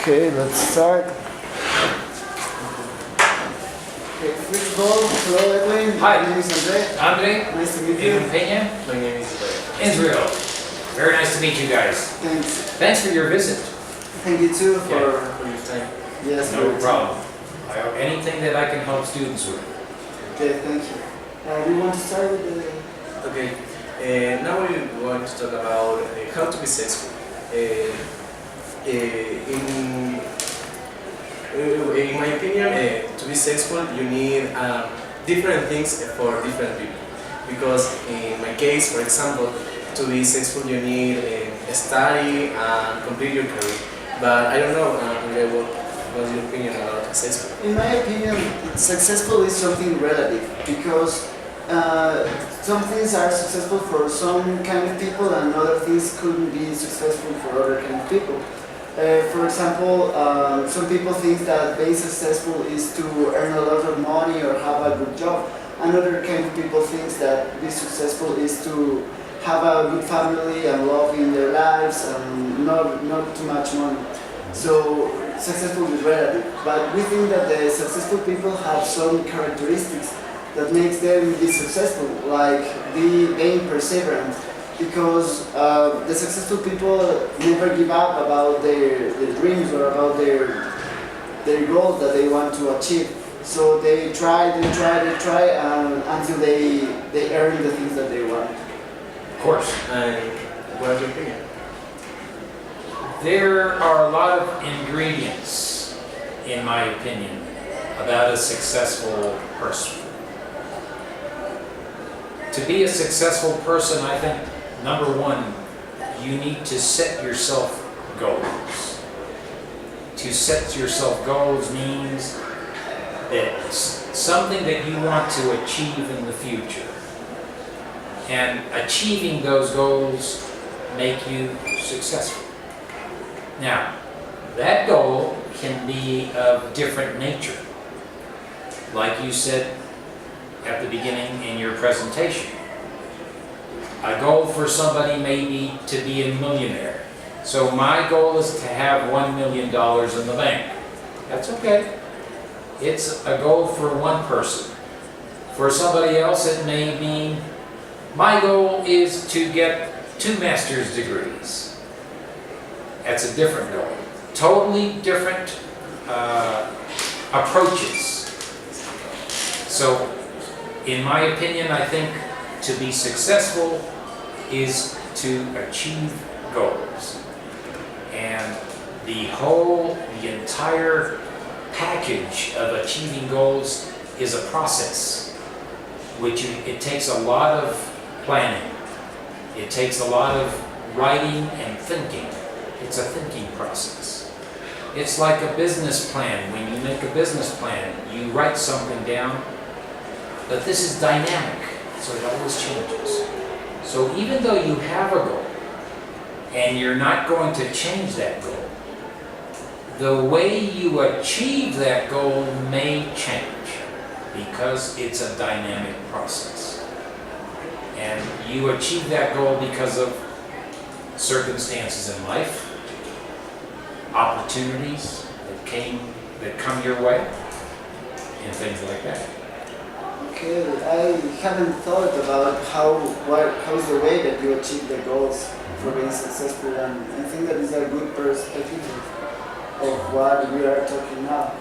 Okay, let's start. Okay, first of all, hello Edwin. Hi. My name is André. Andre, Nice to meet you. Peña, My name is Isrrael. Israel. Very nice to meet you guys. Thanks. Thanks for your visit. Thank you too for For your time. yes. for No your time. problem. Anything that I can help students with. Okay, thank you. We want to start with the Okay, now we want to talk about how to be successful. In my opinion, to be successful, you need different things for different people. Because in my case, for example, to be successful, you need a study and complete your career. But I don't know, André, what's your opinion about successful? In my opinion, successful is something relative because some things are successful for some kind of people and other things couldn't be successful for other kind of people. For example, some people think that being successful is to earn a lot of money or have a good job. Another kind of people thinks that being successful is to have a good family and love in their lives and not too much money. So successful is relative, but we think that the successful people have some characteristics that makes them be successful, like being perseverant, because the successful people never give up about their dreams or about their goals that they want to achieve. So they try until they earn the things that they want. Of course. And what's your opinion? There are a lot of ingredients, in my opinion, about a successful person. To be a successful person, I think, number one, you need to set yourself goals. To set yourself goals means that it's something that you want to achieve in the future. And achieving those goals make you successful. Now, that goal can be of different nature. Like you said at the beginning in your presentation. A goal for somebody may be to be a millionaire. So my goal is to have $1 million in the bank. That's okay. It's a goal for one person. For somebody else it may mean, my goal is to get 2 master's degrees. That's a different goal. Totally different approaches. So, in my opinion, I think to be successful is to achieve goals. And the entire package of achieving goals is a process, which it takes a lot of planning. It takes a lot of writing and thinking. It's a thinking process. It's like a business plan. When you make a business plan, you write something down, but this is dynamic, so it always changes. So even though you have a goal, and you're not going to change that goal, the way you achieve that goal may change, because it's a dynamic process. And you achieve that goal because of circumstances in life, opportunities that come your way, and things like that. Okay, I haven't thought about how's the way that you achieve the goals for being successful, and I think that is a good perspective of what we are talking now.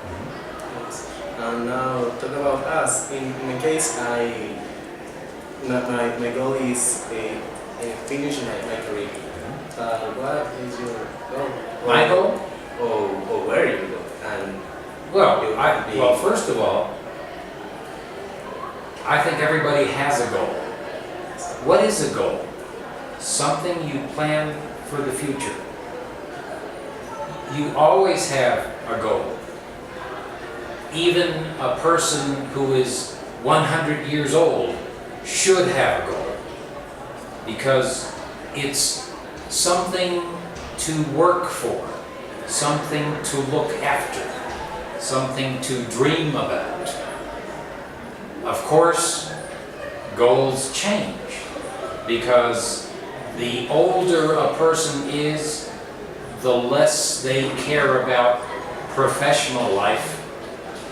And now talk about us. In my case, my goal is finish my career. What is your goal? My goal? Or where you go? And Well, first of all, I think everybody has a goal. What is a goal? Something you plan for the future. You always have a goal. Even a person who is 100 years old should have a goal, because it's something to work for, something to look after, something to dream about. Of course, goals change, because the older a person is, the less they care about professional life,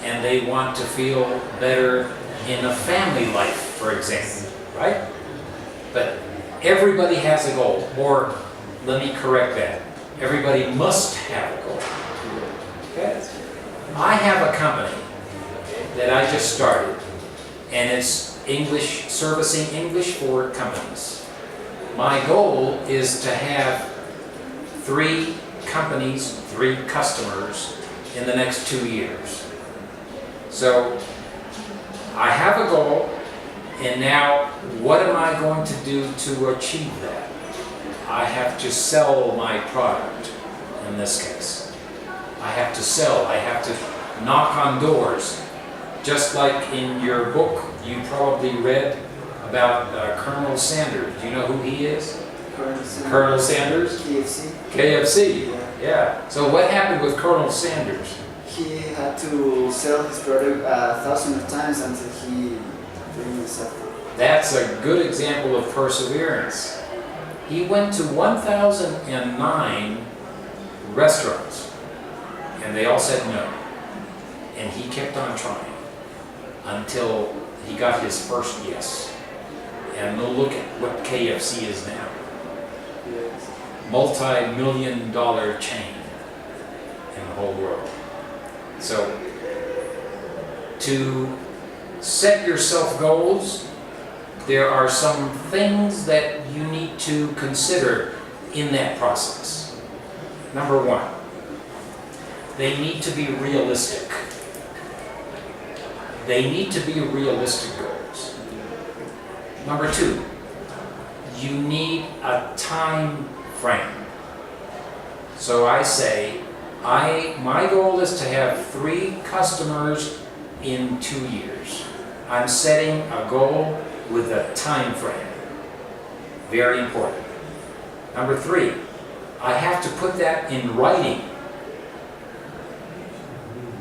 and they want to feel better in a family life, for example, right? But everybody has a goal, or let me correct that. Everybody must have a goal. Okay? I have a company that I just started, and it's English, servicing English for companies. My goal is to have 3 companies, 3 customers in the next 2 years. So I have a goal, and now what am I going to do to achieve that? I have to sell my product in this case. I have to sell, I have to knock on doors. Just like in your book, you probably read about Colonel Sanders. Do you know who he is? Colonel Sanders? KFC. KFC, yeah. So what happened with Colonel Sanders? He had to sell his product 1,000 of times until he really suffered. That's a good example of perseverance. He went to 1,009 restaurants, and they all said no. And he kept on trying until he got his first yes. And look at what KFC is now. Yes. Multi-million-dollar chain in the whole world. So, to set yourself goals, there are some things that you need to consider in that process. Number 1, they need to be realistic. They need to be realistic goals. Number 2, you need a time frame. So I say, my goal is to have 3 customers in 2 years. I'm setting a goal with a time frame. Very important. Number 3, I have to put that in writing.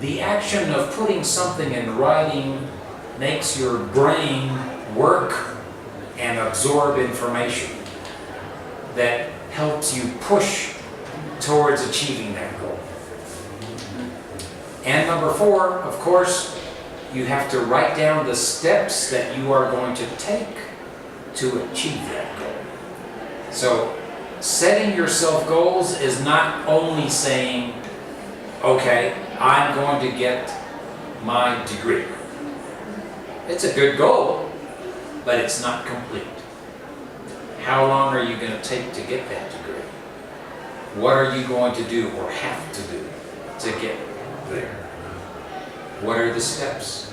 The action of putting something in writing makes your brain work and absorb information that helps you push towards achieving that goal. And number 4, of course, you have to write down the steps that you are going to take to achieve that goal. So, setting yourself goals is not only saying, okay, I'm going to get my degree. It's a good goal, but it's not complete. How long are you going to take to get that degree? What are you going to do or have to do to get there? What are the steps?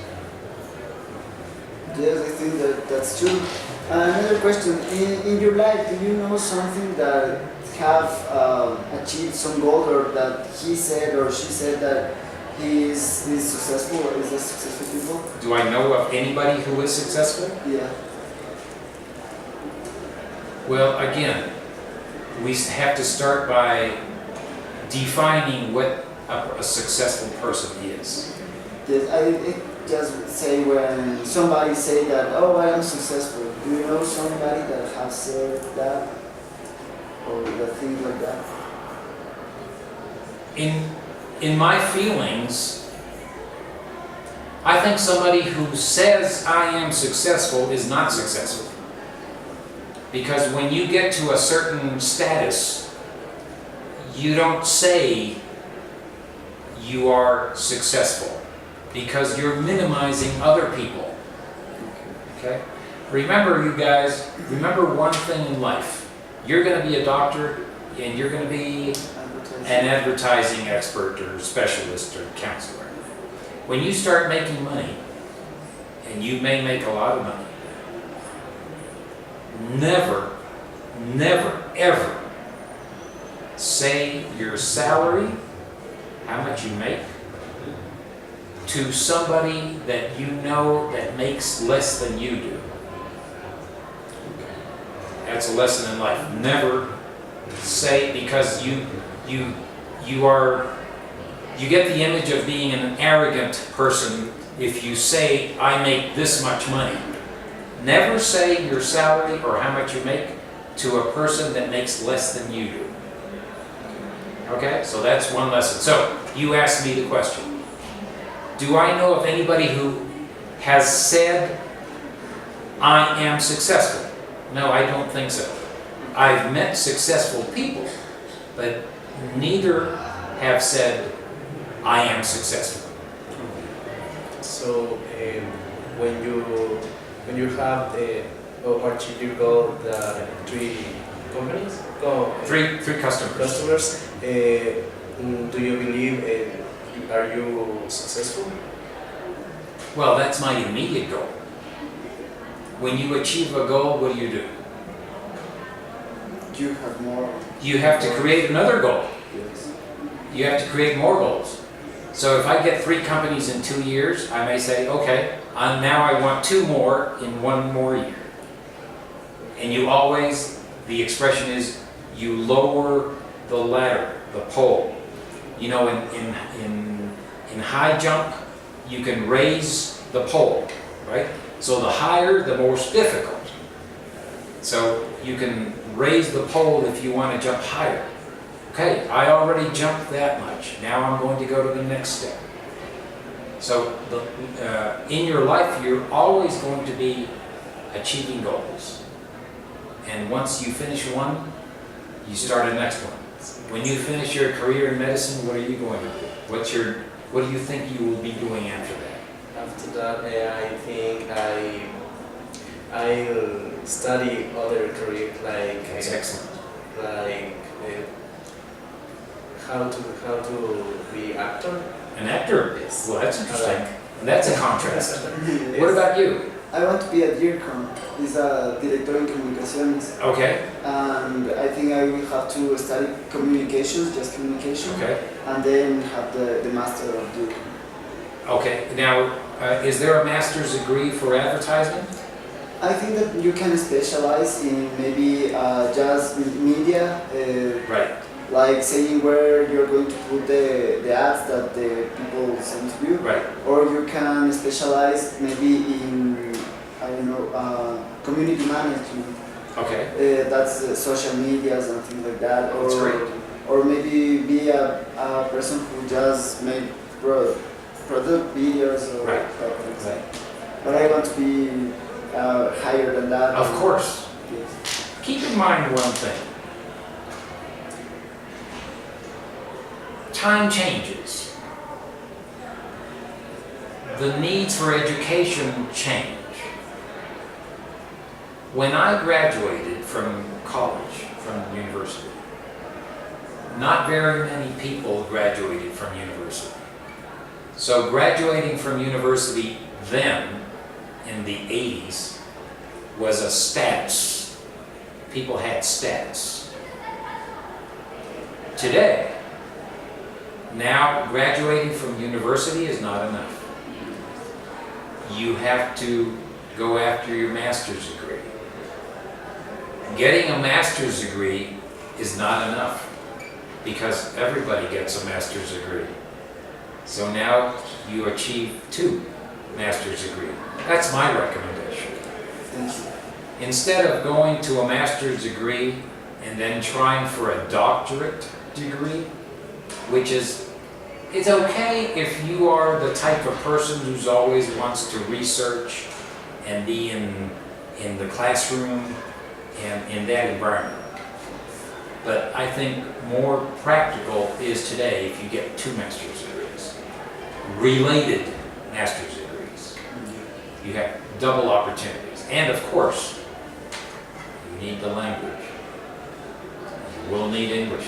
Yes, I think that's true. Another question, in your life, do you know something that have achieved some goal, or that he said or she said that he is successful, or is a successful people? Do I know of anybody who is successful? Yeah. Well, again, we have to start by defining what a successful person is. Yes, it just say when somebody say that, oh, I am successful. Do you know somebody that has said that, or that things like that? In my feelings, I think somebody who says I am successful is not successful. Because when you get to a certain status, you don't say you are successful, because you're minimizing other people. Okay? Remember, you guys, remember one thing in life. You're going to be a doctor, and you're going to be an advertising expert or specialist or counselor. When you start making money, and you may make a lot of money, never, ever say your salary, how much you make, to somebody that you know that makes less than you do. That's a lesson in life. Never say, because you get the image of being an arrogant person if you say, I make this much money. Never say your salary or how much you make to a person that makes less than you do. Okay, so that's one lesson. So you asked me the question. Do I know of anybody who has said, I am successful? No, I don't think so. I've met successful people, but neither have said, I am successful. So when you have or achieve your goal, the three companies, Three customers. do you believe are you successful? Well, that's my immediate goal. When you achieve a goal, what do? You have more. You have to create another goal. Yes. You have to create more goals. So if I get 3 companies in 2 years, I may say, okay, now I want 2 more in 1 more year. And you always, the expression is, you lower the ladder, the pole. You know, in high jump, you can raise the pole, right? So the higher, the more difficult. So you can raise the pole if you want to jump higher. Okay, I already jumped that much. Now I'm going to go to the next step. So in your life, you're always going to be achieving goals. And once you finish one, you start a next one. When you finish your career in medicine, what are you going to do? What do you think you will be doing after that? After that, I think I'll study other careers like That's excellent. like how to be actor. An actor? Yes. Well, that's interesting. And that's a contrast. Yes. What about you? I want to be a DIRCOM. He's a director in communications. Okay, And I think I will have to study communications, just communication, okay, and then have the master of DIRCOM. okay. Now, is there a master's degree for advertisement? I think that you can specialize in maybe just media, Right, like saying where you're going to put the ads that the people send to you, right. or you can specialize maybe in, I don't know, community management. Okay, That's social medias and things like that. That's great. Or maybe be a person who just make product videos or Right. that kind of stuff. right. But I want to be higher than that. Of course. Yes. Keep in mind one thing. Time changes. The needs for education change. When I graduated from college, from university, not very many people graduated from university. So graduating from university then, in the 80s, was a status. People had status. Today, now graduating from university is not enough. You have to go after your master's degree. Getting a master's degree is not enough because everybody gets a master's degree. So now you achieve 2 master's degrees. That's my recommendation. Thank you. Instead of going to a master's degree and then trying for a doctorate degree, which is, it's okay if you are the type of person who's always wants to research and be in the classroom and in that environment. But I think more practical is today if you get 2 master's degrees, related master's degrees. You have double opportunities. And of course, you need the language. You will need English.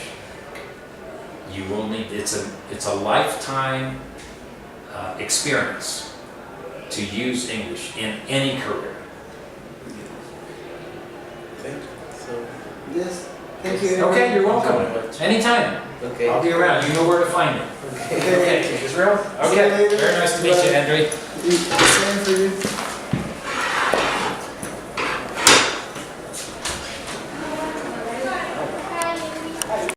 You will need, it's a lifetime experience to use English in any career. Thank you. So, Yes. Thank you. Okay, you're welcome. Thank you very much. Anytime. Okay. I'll be around. You know where to find me. Okay. Okay, Israel? See you Okay, later. very nice to meet you, Andre. Same for you.